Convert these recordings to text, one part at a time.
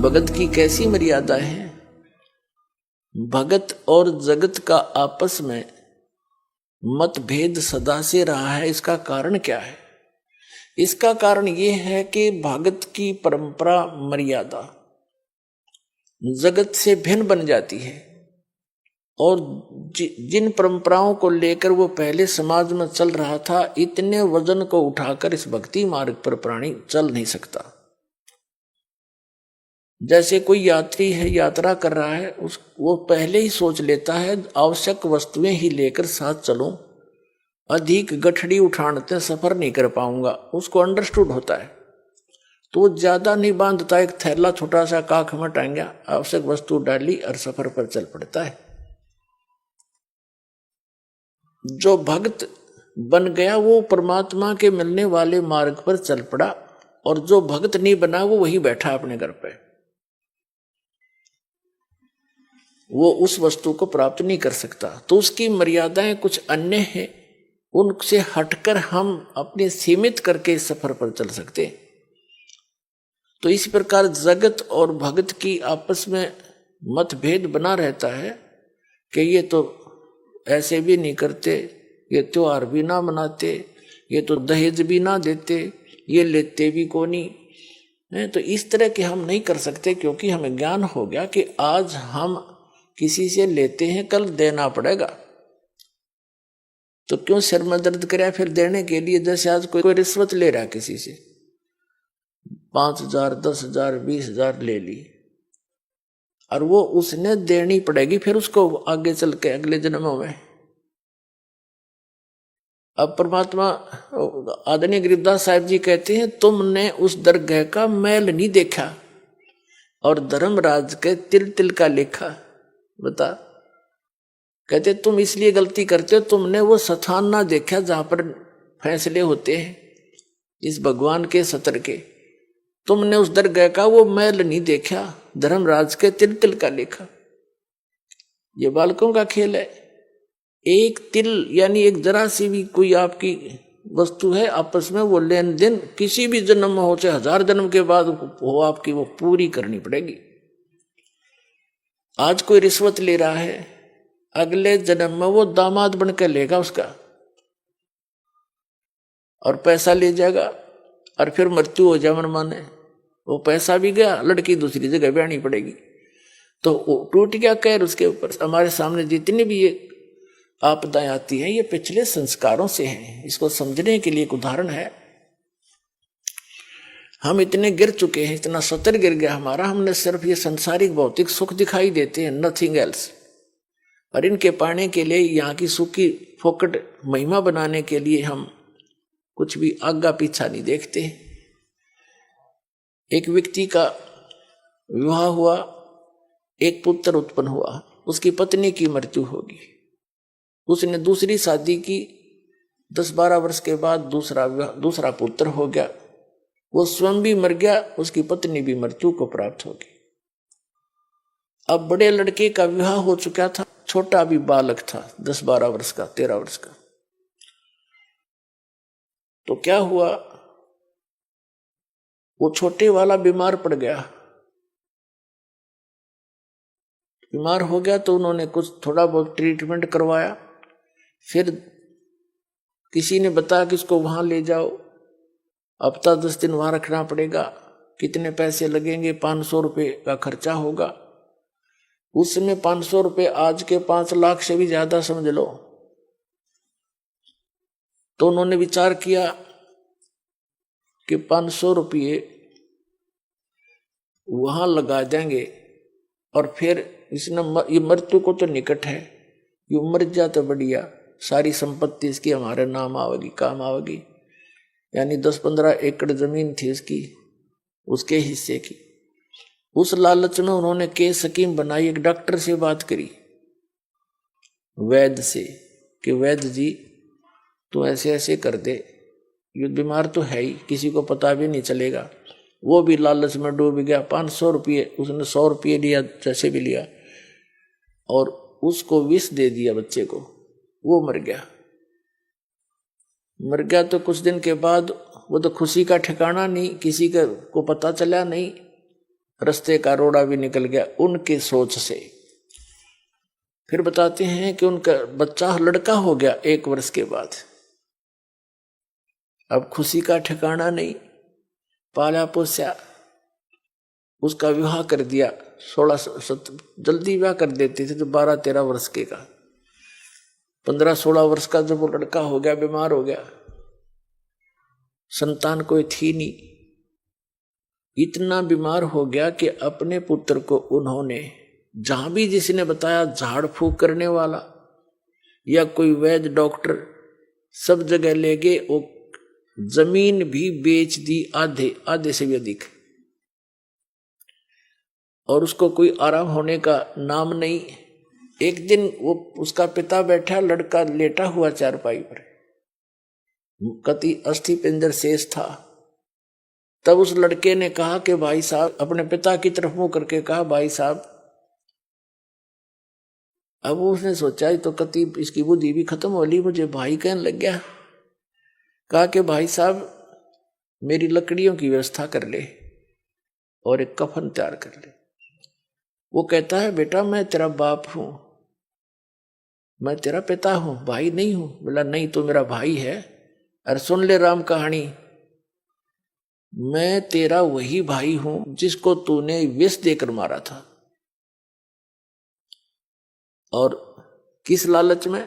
भगत की कैसी मर्यादा है। भगत और जगत का आपस में मतभेद सदा से रहा है। इसका कारण क्या है? इसका कारण यह है कि भगत की परंपरा मर्यादा जगत से भिन्न बन जाती है और जिन परंपराओं को लेकर वो पहले समाज में चल रहा था, इतने वजन को उठाकर इस भक्ति मार्ग पर प्राणी चल नहीं सकता। जैसे कोई यात्री है, यात्रा कर रहा है, वो पहले ही सोच लेता है आवश्यक वस्तुएं ही लेकर साथ चलूं, अधिक गठड़ी उठाने सफर नहीं कर पाऊंगा, उसको अंडरस्टूड होता है। तो वो ज्यादा नहीं बांधता, एक थैला छोटा सा काख में टांगा, आवश्यक वस्तु डाली और सफर पर चल पड़ता है। जो भक्त बन गया वो परमात्मा के मिलने वाले मार्ग पर चल पड़ा, और जो भक्त नहीं बना वो वही बैठा अपने घर पे, वो उस वस्तु को प्राप्त नहीं कर सकता। तो उसकी मर्यादाएं कुछ अन्य हैं, उनसे हटकर हम अपने सीमित करके इस सफर पर चल सकते। तो इसी प्रकार जगत और भगत की आपस में मतभेद बना रहता है कि ये तो ऐसे भी नहीं करते, ये त्योहार भी ना मनाते, ये तो दहेज भी ना देते, ये लेते भी को नहीं। तो इस तरह के हम नहीं कर सकते, क्योंकि हमें ज्ञान हो गया कि आज हम किसी से लेते हैं, कल देना पड़ेगा। तो क्यों सिर में दर्द करे फिर देने के लिए? जैसे आज कोई रिश्वत ले रहा है किसी से, 5,000, 10,000, 20,000 ले ली, और वो उसने देनी पड़ेगी फिर उसको आगे चल के अगले जन्मों में। अब परमात्मा आदरणीय गरीबदास साहिब जी कहते हैं, तुमने उस दरगाह का मैल नहीं देखा और धर्मराज के तिल तिल का लेखा। बता, कहते तुम इसलिए गलती करते हो, तुमने वो स्थान ना देखा जहां पर फैसले होते हैं इस भगवान के सत्र के। तुमने उस दरगाह का वो मैल नहीं देखा, धर्मराज के तिल तिल का लेखा। ये बालकों का खेल है। एक तिल यानी एक जरा सी भी कोई आपकी वस्तु है, आपस में वो लेन देन किसी भी जन्म में हो, चाहे 1000 जन्म के बाद हो, आपकी वो पूरी करनी पड़ेगी। आज कोई रिश्वत ले रहा है, अगले जन्म में वो दामाद बनकर लेगा उसका और पैसा ले जाएगा, और फिर मृत्यु हो जाए मन माने, वो पैसा भी गया, लड़की दूसरी जगह ब्याहनी पड़ेगी। तो टूट गया कहर उसके ऊपर। हमारे सामने जितनी भी ये आपदाएं आती हैं, ये पिछले संस्कारों से हैं। इसको समझने के लिए एक उदाहरण है। हम इतने गिर चुके हैं, इतना सतर गिर गया हमारा, हमने सिर्फ ये संसारिक भौतिक सुख दिखाई देते हैं, नथिंग एल्स। और इनके पाने के लिए, यहाँ की सुख की फोकट महिमा बनाने के लिए हम कुछ भी आगा पीछा नहीं देखते। एक व्यक्ति का विवाह हुआ, एक पुत्र उत्पन्न हुआ, उसकी पत्नी की मृत्यु होगी, उसने दूसरी शादी की, 10-12 वर्ष के बाद दूसरा पुत्र हो गया, वो स्वयं भी मर गया, उसकी पत्नी भी मृत्यु को प्राप्त होगी। अब बड़े लड़के का विवाह हो चुका था, छोटा भी बालक था, 10-12 वर्ष का, 13 वर्ष का। तो क्या हुआ, वो छोटे वाला बीमार पड़ गया। बीमार हो गया तो उन्होंने कुछ थोड़ा बहुत ट्रीटमेंट करवाया, फिर किसी ने बताया कि इसको वहां ले जाओ, हफ्ता 10 दिन वहां रखना पड़ेगा, कितने पैसे लगेंगे, 500 रुपये का खर्चा होगा। उसमें 500 रुपये आज के 5 लाख से भी ज्यादा समझ लो। तो उन्होंने विचार किया कि 500 रुपये वहां लगा देंगे, और फिर इसने ये मृत्यु को तो निकट है, ये मर जाए तो बढ़िया, सारी संपत्ति इसकी हमारे नाम आवेगी, काम आवेगी। यानी 10-15 एकड़ जमीन थी इसकी, उसके हिस्से की। उस लालच में उन्होंने केस स्कीम बनाई, एक डॉक्टर से बात करी, वैद्य से, कि वैद्य जी तू ऐसे ऐसे कर दे, ये बीमार तो है ही, किसी को पता भी नहीं चलेगा। वो भी लालच में डूब गया। 500 रुपये उसने 100 रुपये लिया, जैसे भी लिया, और उसको विष दे दिया बच्चे को, वो मर गया। मर गया तो कुछ दिन के बाद वो तो खुशी का ठिकाना नहीं, किसी को पता चला नहीं, रास्ते का रोड़ा भी निकल गया उनके सोच से। फिर बताते हैं कि उनका बच्चा लड़का हो गया 1 वर्ष के बाद। अब खुशी का ठिकाना नहीं, पाला पोसा, उसका विवाह कर दिया। 16 जल्दी विवाह कर देते थे तो 12-13 वर्ष के का, 15-16 वर्ष का जब वो लड़का हो गया, बीमार हो गया, संतान कोई थी नहीं, इतना बीमार हो गया कि अपने पुत्र को उन्होंने जहां भी जिसने बताया झाड़ फूक करने वाला या कोई वैद्य डॉक्टर, सब जगह ले गए। वो जमीन भी बेच दी, आधे से भी अधिक, और उसको कोई आराम होने का नाम नहीं। एक दिन वो उसका पिता बैठा, लड़का लेटा हुआ चारपाई पर, कति अस्थि पिंजर शेष था। तब उस लड़के ने कहा कि भाई साहब, अपने पिता की तरफ मुंह करके कहा भाई साहब। अब उसने सोचा तो कति इसकी बुद्धि भी खत्म हो ली, मुझे भाई कहने लग गया। कहा कि भाई साहब मेरी लकड़ियों की व्यवस्था कर ले और एक कफन तैयार कर ले। वो कहता है बेटा मैं तेरा बाप हूं, मैं तेरा पिता हूं, भाई नहीं हूं। बोला नहीं तो मेरा भाई है। अरे सुन ले राम कहानी, मैं तेरा वही भाई हूं जिसको तूने विष देकर मारा था। और किस लालच में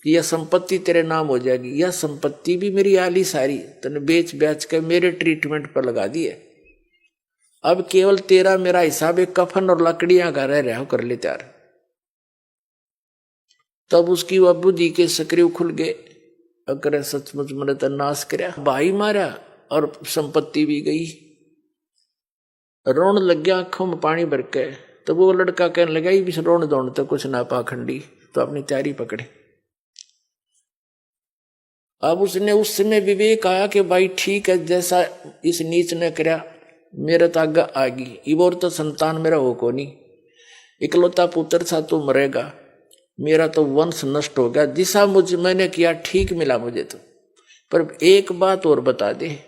कि यह संपत्ति तेरे नाम हो जाएगी। यह संपत्ति भी मेरी आली सारी तूने बेच बेच के मेरे ट्रीटमेंट पर लगा दी है। अब केवल तेरा मेरा हिसाब एक कफन और लकड़ियां का रह रहा हो, कर ले तैयार। तब उसकी वह बुद्धि के सक्रिय खुल गए। अगर सचमुच मैंने तो नाश करया, भाई मारा और संपत्ति भी गई। रोन लग गया आंखों में पानी भर के। तो वो लड़का कहने लगा भी रोन दौड़ तो कुछ ना पाखंडी, तो अपनी तैयारी पकड़े। अब उसने उस समय विवेक आया कि भाई ठीक है, जैसा इस नीच ने करया मेरे तो आगे आगी। इबोर तो संतान मेरा हो को नहीं, इकलौता पुत्र था तो मरेगा, मेरा तो वंश नष्ट हो गया। जिसा मुझे मैंने किया ठीक मिला मुझे तो। पर एक बात और बता दे,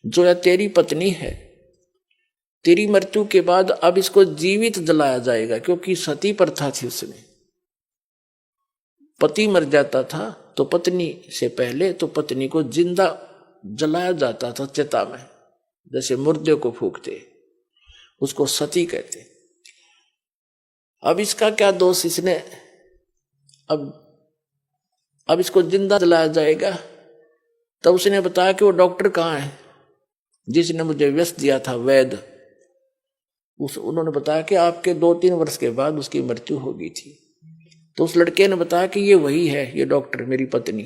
जो या तेरी पत्नी है, तेरी मृत्यु के बाद अब इसको जीवित जलाया जाएगा, क्योंकि सती प्रथा थी उसमें। पति मर जाता था तो पत्नी से पहले तो पत्नी को जिंदा जलाया जाता था चिता में, जैसे मुर्दे को फूकते, उसको सती कहते। अब इसका क्या दोष, इसने अब इसको जिंदा जलाया जाएगा। तब उसने बताया कि वो डॉक्टर कहाँ है जिसने मुझे व्यस्त दिया था, वैद्य। उन्होंने बताया कि आपके 2-3 वर्ष के बाद उसकी मृत्यु हो गई थी। तो उस लड़के ने बताया कि ये वही है, ये डॉक्टर मेरी पत्नी।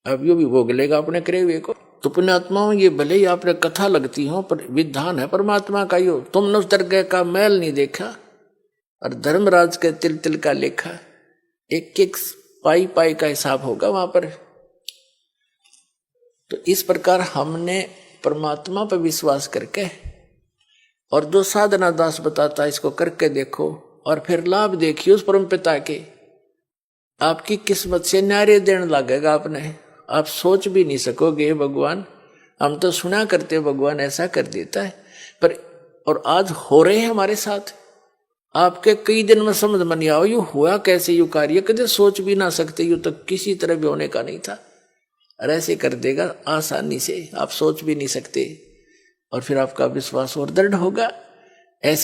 अब यो भी भोग लेगा अपने करे हुए को। तो पुण्यात्माओं, ये भले ही आपने कथा लगती हो, पर विधान है परमात्मा का। यो तुमने उस दरगाह का मैल नहीं देखा और धर्मराज के तिल तिल का लेखा, एक एक पाई पाई का हिसाब होगा वहां पर। तो इस प्रकार हमने परमात्मा पर विश्वास करके, और जो साधना दास बताता है इसको करके देखो, और फिर लाभ देखिए उस परम पिता के। आपकी किस्मत से न्यारे देने लगेगा आपने, आप सोच भी नहीं सकोगे भगवान, हम तो सुना करते भगवान ऐसा कर देता है, पर और आज हो रहे हैं हमारे साथ। आपके कई दिन में समझ में नहीं आओ यू हुआ कैसे, यू कार्य कदे सोच भी ना सकते, यू तो किसी तरह भी होने का नहीं था, और ऐसे कर देगा आसानी से, आप सोच भी नहीं सकते। और फिर आपका विश्वास और दृढ़ होगा। ऐसे